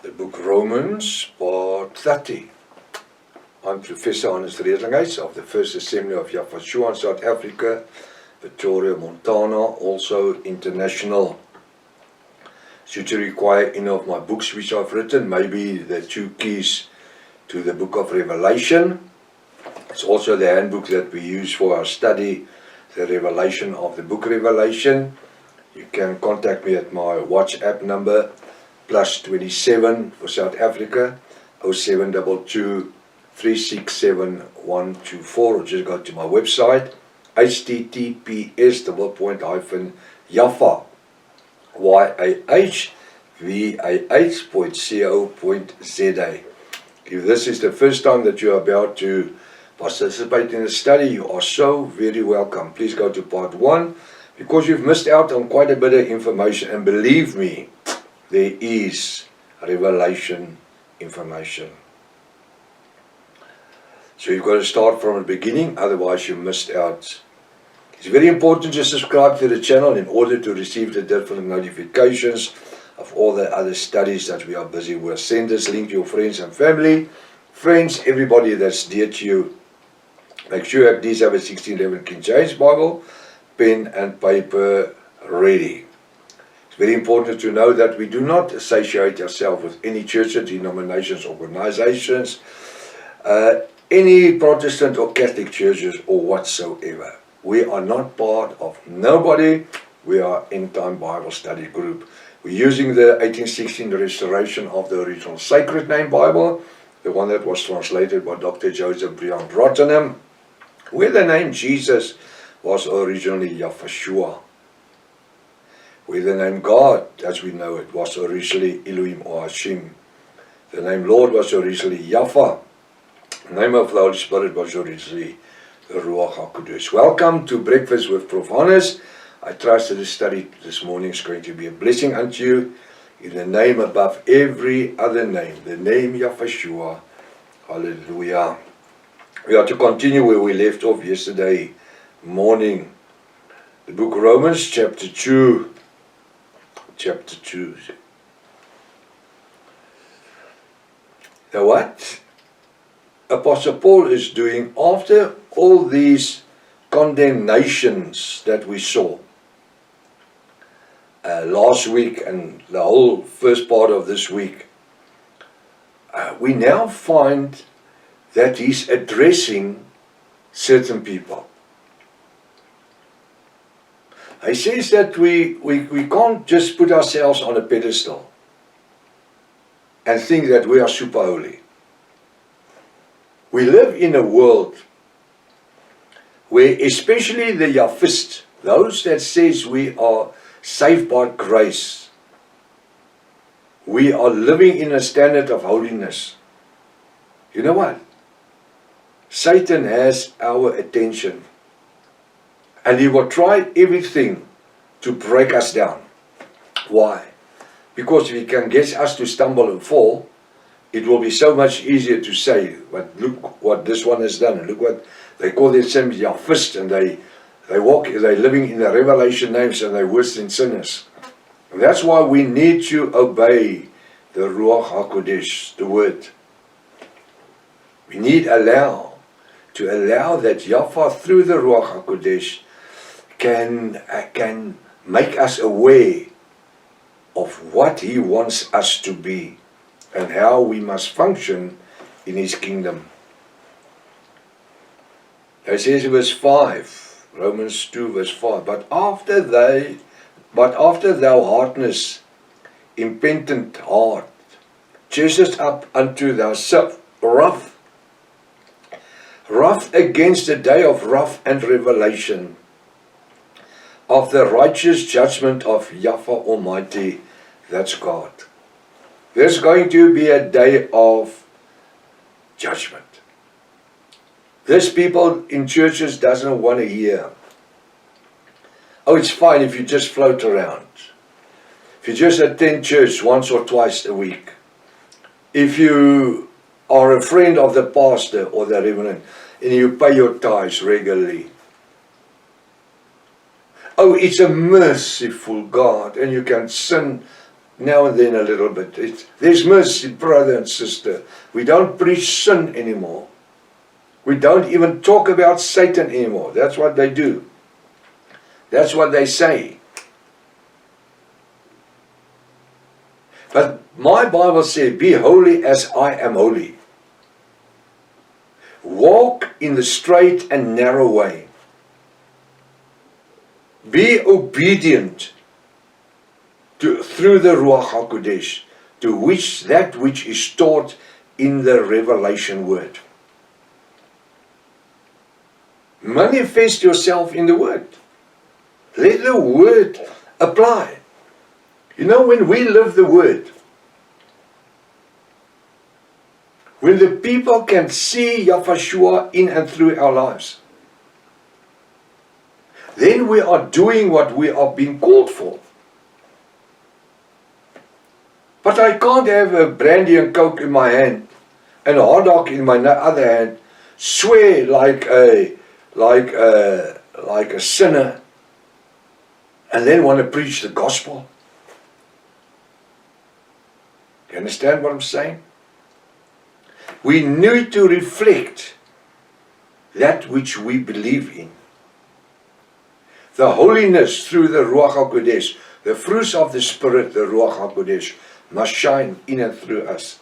The book Romans, part 30. I'm Professor Hannes Redlinghuys of the First Assembly of Yafashua in South Africa, Victoria, Montana, also international. Should you require any of my books which I've written, maybe the 2 keys to the book of Revelation. It's also the handbook that we use for our study, the Revelation of the book Revelation. You can contact me at my WhatsApp number, +27 for South Africa, 0722 367 124, or just go to my website, https://Yaffa, YAHVAH.co.za. If this is the first time that you are about to participate in the study, you are so very welcome. Please go to part 1, because you've missed out on quite a bit of information, and believe me, there is revelation information. So you've got to start from the beginning, otherwise you missed out. It's very important to subscribe to the channel in order to receive the different notifications of all the other studies that we are busy with. Send this link to your friends and family. Friends, everybody that's dear to you. Make sure you have these have a 1611 King James Bible, pen and paper ready. It's very important to know that we do not associate ourselves with any churches, denominations, organizations, any Protestant or Catholic churches or whatsoever. We are not part of nobody. We are End Time Bible Study Group. We're using the 1816 restoration of the original Sacred Name Bible, the one that was translated by Dr. Joseph Brian Rottenham, where the name Jesus was originally Yafashua. Where the name God, as we know it, was originally Elohim or Hashim. The name Lord was originally Yaffa. The name of the Holy Spirit was originally the Ruach HaKodesh. Welcome to Breakfast with Prof. Hannes. I trust that this study this morning is going to be a blessing unto you. In the name above every other name, the name Yafashua. Hallelujah. We are to continue where we left off yesterday morning. The book of Romans, chapter 2. Chapter 2. Now what Apostle Paul is doing after all these condemnations that we saw last week and the whole first part of this week, we now find that he's addressing certain people. He says that we can't just put ourselves on a pedestal and think that we are super holy. We live in a world where especially the Yafist, those that says we are saved by grace, we are living in a standard of holiness. You know what? Satan has our attention. And he will try everything to break us down. Why? Because if he can get us to stumble and fall, it will be so much easier to say, but look what this one has done, and look what they call themselves Yafist, and they're living in the revelation names, and they're worse than sinners. And that's why we need to obey the Ruach HaKodesh, the word. We need to allow that Yaffa through the Ruach HaKodesh can make us aware of what he wants us to be and how we must function in his kingdom. He says in verse 5, Romans 2 verse 5, but after thou hardness, impenitent heart, chasest up unto thyself wrath against the day of wrath and revelation, of the righteous judgment of Yahweh Almighty, that's God. There's going to be a day of judgment. This people in churches doesn't want to hear. Oh, it's fine if you just float around. If you just attend church once or twice a week. If you are a friend of the pastor or the reverend and you pay your tithes regularly. Oh, it's a merciful God, and you can sin now and then a little bit. There's mercy, brother and sister. We don't preach sin anymore. We don't even talk about Satan anymore. That's what they do. That's what they say. But my Bible says, be holy as I am holy. Walk in the straight and narrow way. Be obedient through the Ruach HaKodesh, to that which is taught in the revelation word. Manifest yourself in the word. Let the word apply. You know, when we live the word, when the people can see Yahshua in and through our lives, then we are doing what we are being called for. But I can't have a brandy and coke in my hand and a hot dog in my other hand, swear like a sinner, and then want to preach the gospel. You understand what I'm saying? We need to reflect that which we believe in. The holiness through the Ruach HaKodesh, the fruits of the Spirit, the Ruach HaKodesh, must shine in and through us.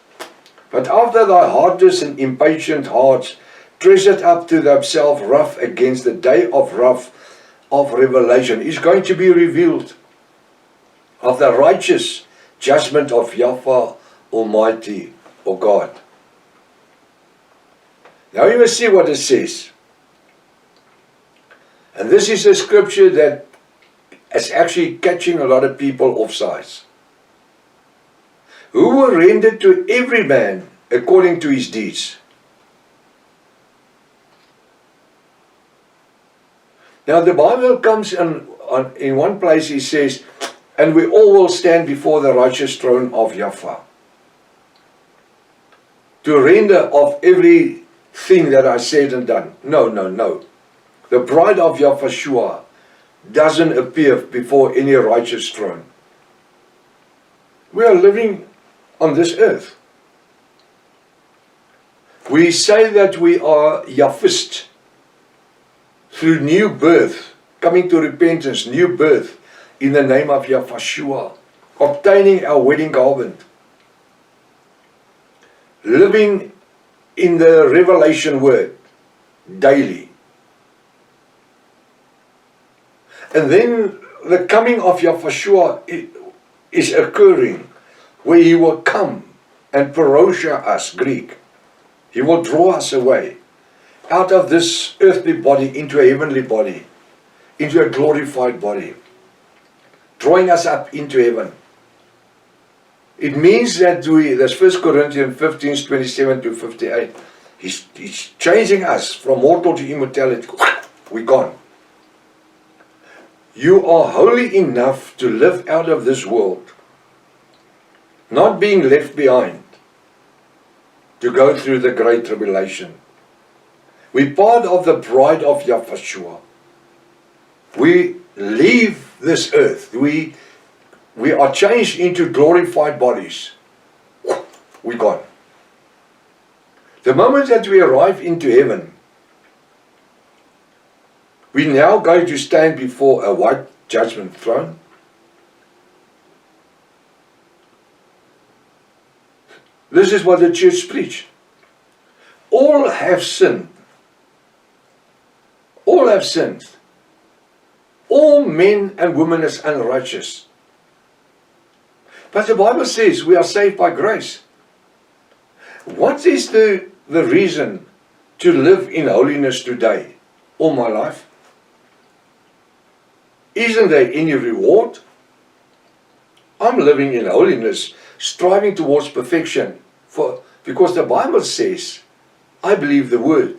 But after thy hardness and impatient hearts treasured up to themselves wrath against the day of wrath of revelation is going to be revealed, of the righteous judgment of Yahweh Almighty, or God. Now you must see what it says. And this is a scripture that is actually catching a lot of people offside. Who will render to every man according to his deeds. Now the Bible comes in one place, he says, and we all will stand before the righteous throne of Yahweh, to render of everything that I said and done. No. The bride of Yahshua doesn't appear before any righteous throne. We are living on this earth. We say that we are Yahwist through new birth, coming to repentance, new birth in the name of Yahshua, obtaining our wedding garment, living in the revelation word daily. And then the coming of Yahshua is occurring, where he will come and parousia us, Greek. He will draw us away out of this earthly body into a heavenly body, into a glorified body, drawing us up into heaven. It means that that's 1 Corinthians 15, 27 to 58. He's changing us from mortal to immortality. We're gone. You are holy enough to live out of this world, not being left behind to go through the great tribulation. We're part of the bride of Yahshua. We leave this earth. We are changed into glorified bodies. We're gone. The moment that we arrive into heaven, we now going to stand before a white judgment throne. This is what the church preach. All have sinned. All have sinned. All men and women is unrighteous. But the Bible says we are saved by grace. What is the reason to live in holiness today, all my life? Isn't there any reward? I'm living in holiness, striving towards perfection, because the Bible says, I believe the word.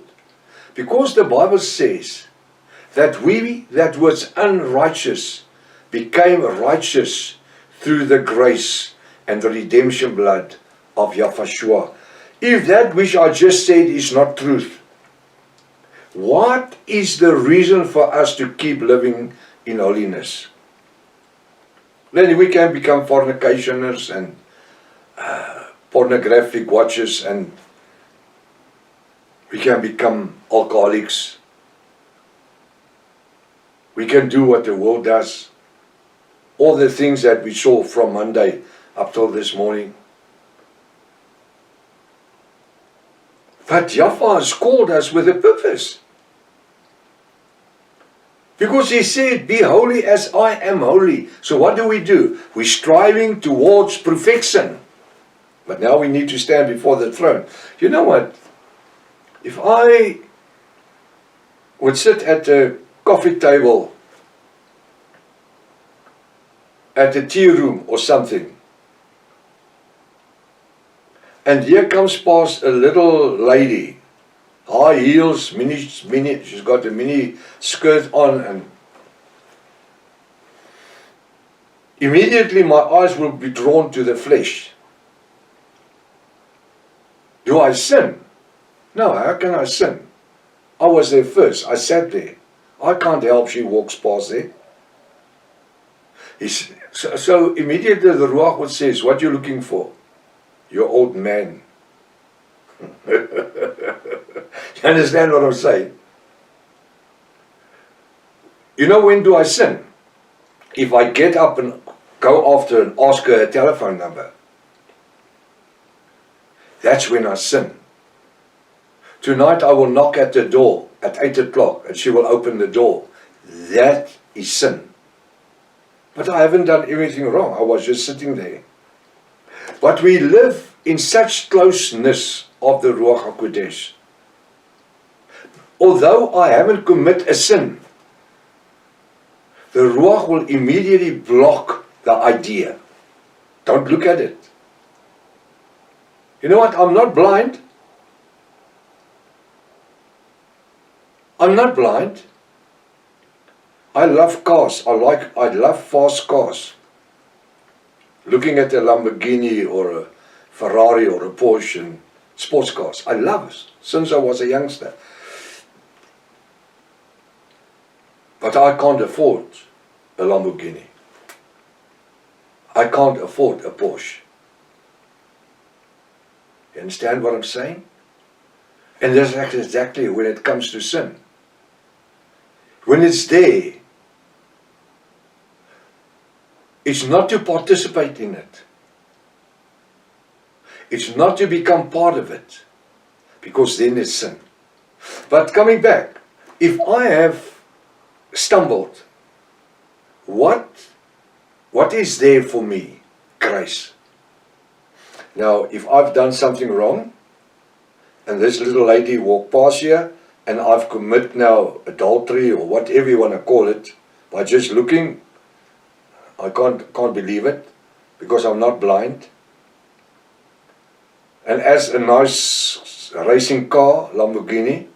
Because the Bible says that we that was unrighteous became righteous through the grace and the redemption blood of Yahshua. If that which I just said is not truth, what is the reason for us to keep living in holiness? Then we can become fornicationers and pornographic watchers, and we can become alcoholics. We can do what the world does. All the things that we saw from Monday up till this morning. But Yahweh has called us with a purpose. Because He said, be holy as I am holy. So what do? We're striving towards perfection. But now we need to stand before the throne. You know what? If I would sit at a coffee table, at a tea room or something, and here comes past a little lady, high heels, mini, she's got a mini skirt on, and immediately my eyes will be drawn to the flesh. Do I sin? No, how can I sin? I was there first, I sat there. I can't help she walks past there. So immediately the Ruach would says, what are you looking for? Your old man. You understand what I'm saying? You know, when do I sin? If I get up and go after and ask her a telephone number, that's when I sin. Tonight I will knock at the door at 8 o'clock and she will open the door. That is sin. But I haven't done anything wrong. I was just sitting there. But we live in such closeness of the Ruach HaKodesh. Although I haven't committed a sin, the Ruach will immediately block the idea. Don't look at it. You know what? I'm not blind. I'm not blind. I love cars. I love fast cars. Looking at a Lamborghini or a Ferrari or a Porsche and sports cars. I love it since I was a youngster. But I can't afford a Lamborghini. I can't afford a Porsche. You understand what I'm saying? And that's exactly when it comes to sin. When it's there, it's not to participate in it. It's not to become part of it, because then it's sin. But coming back, if I have stumbled, what is there for me? Grace. Now, if I've done something wrong, and this little lady walked past here, and I've committed now adultery or whatever you want to call it, by just looking, I can't believe it, because I'm not blind. And as a nice racing car, Lamborghini,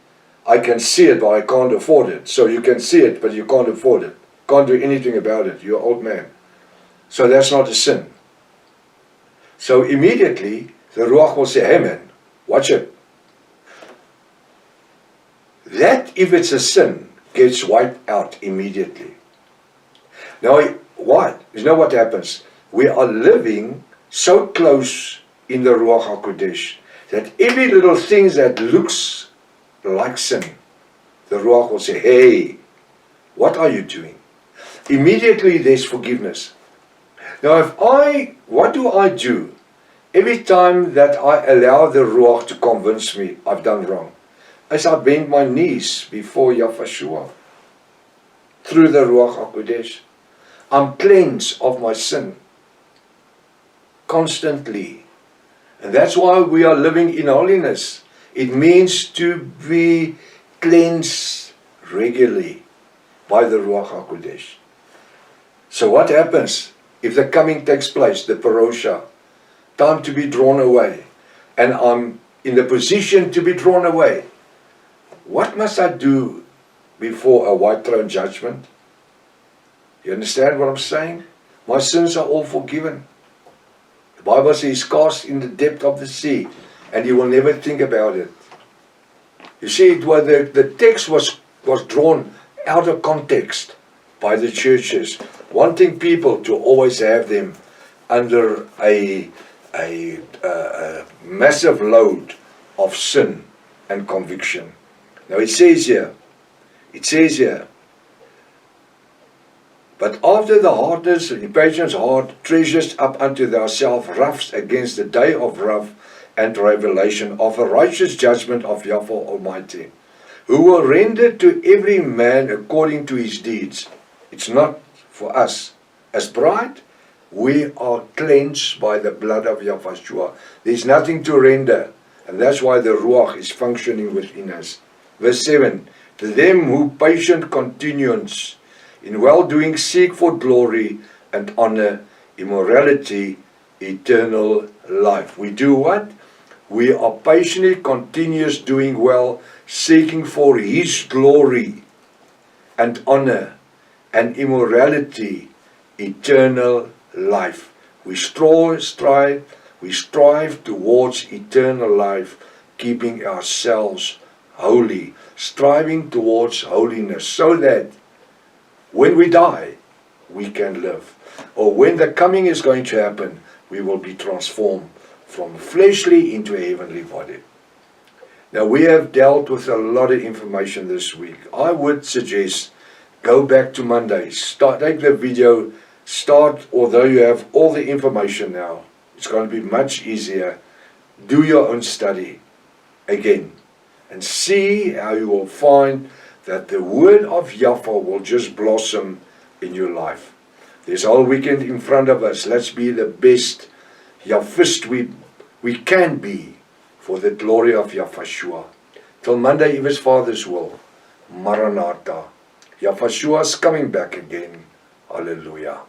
I can see it, but I can't afford it. So you can see it, but you can't afford it. Can't do anything about it. You're an old man. So that's not a sin. So immediately, the Ruach will say, hey man, watch it. That, if it's a sin, gets wiped out immediately. Now, what? You know what happens? We are living so close in the Ruach HaKodesh that every little thing that looks like sin, the Ruach will say, hey, what are you doing? Immediately there's forgiveness. Now, what do I do? Every time that I allow the Ruach to convince me I've done wrong, as I bend my knees before Yahweh through the Ruach HaKodesh, I'm cleansed of my sin constantly. And that's why we are living in holiness. It means to be cleansed regularly by the Ruach HaKodesh. So what happens if the coming takes place, the parosha, time to be drawn away, and I'm in the position to be drawn away? What must I do before a white throne judgment? You understand what I'm saying? My sins are all forgiven. The Bible says he's cast in the depth of the sea, and he will never think about it. You see, the text was drawn out of context by the churches. wanting people to always have them under a massive load of sin and conviction. Now it says here, but after the hardness and impatience heart treasures up unto thyself wrath against the day of wrath and revelation of a righteous judgment of Yahweh Almighty, who will render to every man according to his deeds. It's not for us. As bride, we are cleansed by the blood of Yahweh. There's nothing to render, and that's why the Ruach is functioning within us. Verse 7, to them who patient continuance in well-doing seek for glory and honor, immorality, eternal life. We do what? We are patiently continuous doing well, seeking for His glory and honor and immorality, eternal life. We strive towards eternal life, keeping ourselves holy, striving towards holiness, so that when we die, we can live. Or when the coming is going to happen, we will be transformed from fleshly into a heavenly body. Now, we have dealt with a lot of information this week. I would suggest go back to Monday, take the video, although you have all the information now, it's going to be much easier. Do your own study again and see how you will find that the word of Yahweh will just blossom in your life. This whole weekend in front of us, let's be the best Yahwist we can be for the glory of Yahweh. Till Monday, if His Father's will. Maranatha. Yahweh is coming back again. Hallelujah.